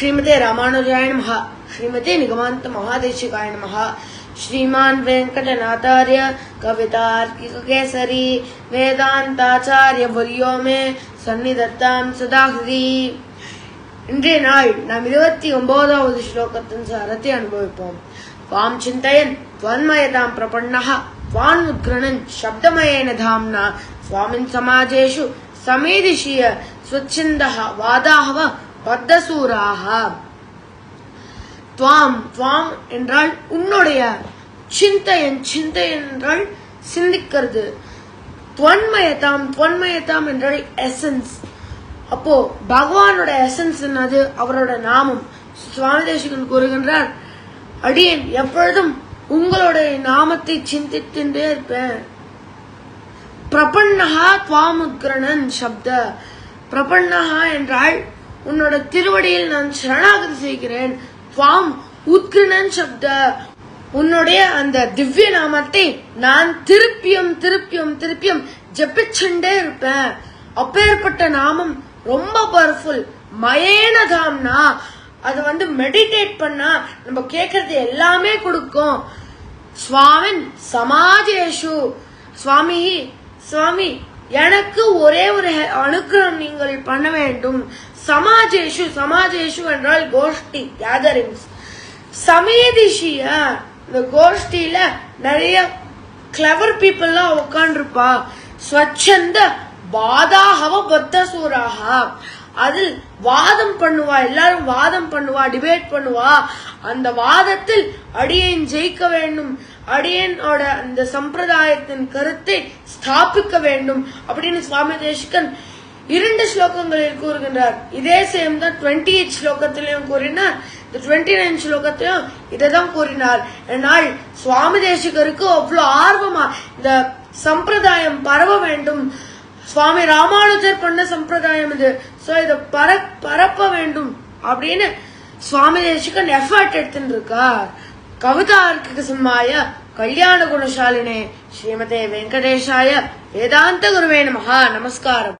श्रीमते रामानुजाय नमः। श्रीमते निगमान्त महादेशिकाय नमः। श्रीमान वेंकटनाथार्य कवितार्किक केसरी वेदांताचार्य वर्यो में सन्निधत्तां सदा हृदि। இன்றைய நாள் நாம் 29வது ஸ்லோகத்தின் சாரத்தை அனுபவிப்போம். வாம் சிந்தயன் त्वन्मयतां प्रपन्नः वान्मुद्गणन् शब्दमयेन धाम्ना स्वामिन् समाजेषु समेदिशीय स्वच्छन्दः वादाः பத்தசூராக. துவாம் துவாம் என்றால் உன்னுடைய, சிந்தையன் சிந்தையன் என்றால் சிந்திக்கிறது, துவன்மயதாம் துவன்மயதாம் என்றால் எசன்ஸ். அப்போ பகவானோட எசன்ஸ் என்னது? அவரோட நாமம். சுவாமி தேசிகன் கூறுகின்றார், அடியேன் எப்பொழுதும் உங்களுடைய நாமத்தை சிந்தித்துட்டே இருப்பேன். பிரபன்னஹா துவாமுத்கரணன் சப்த. பிரபன்னஹா என்றால் உன்னோட திருவடியில் நான் சரணாகதி செய்கிறேன். துவாம் உத்கிரணன் சப்த, உன்னுடைய அந்த திவ்ய நாமத்தை நான் திருப்பியும் திருப்பியும் திருப்பியும் ஜபிச்சுட்டே இருப்பேன். அப்பேற்பட்ட நாமம் ரொம்ப பவர்ஃபுல். மயேன தாம்னா, அது மெடிடேட் பண்ணா நம்ம கேட்கறது எல்லாமே கொடுக்கும். சுவாமின் சமாஜேஷு, சுவாமி சுவாமி எனக்கு ஒரே ஒரு அனுகிரகம் நீங்கள் பண்ண வேண்டும். சமாஜேஷு, சமாஜேஷு என்றால் கோஷ்டி, கேதரிங்ஸ். சமேதிஷிய, இந்த கோஷ்டியில நிறைய கிளவர் பீப்புள்லாம் உட்காந்துருப்பா. ஸ்வச்சந்த வாதாகவ பத்தசூராக, அதில் வாதம் பண்ணுவா, எல்லாரும் வாதம் பண்ணுவா, டிபேட் பண்ணுவா. அந்த வாதத்தில் அடியேன் ஜெயிக்க வேண்டும், அடியேனோட அந்த சம்பிரதாயத்தின் கருத்தை ஸ்தாபிக்க வேண்டும் அப்படின்னு சுவாமி தேசிகன் 2 ஸ்லோகங்களில் கூறுகின்றார். இதே சேம் தான் 28 ஸ்லோகத்திலையும் கூறினார், இந்த 29 ஸ்லோகத்திலும் இதைதான் கூறினார். என்னால் சுவாமி தேசிகருக்கு அவ்வளவு ஆர்வமா இந்த சம்பிரதாயம் பரவ வேண்டும். சுவாமி ராமானுஜர் பண்ண சம்பிரதாயம் இது, சோ இத பரப்ப வேண்டும் அப்படின்னு சுவாமி தேசிகன் எஃபர்ட் எடுத்துட்டு இருக்கார். கவிதார்க்கிக சிம்மாய கல்யாண குணசாலினே ஸ்ரீமதே வெங்கடேஷாய வேதாந்த குருவே நமஹ. நமஸ்காரம்.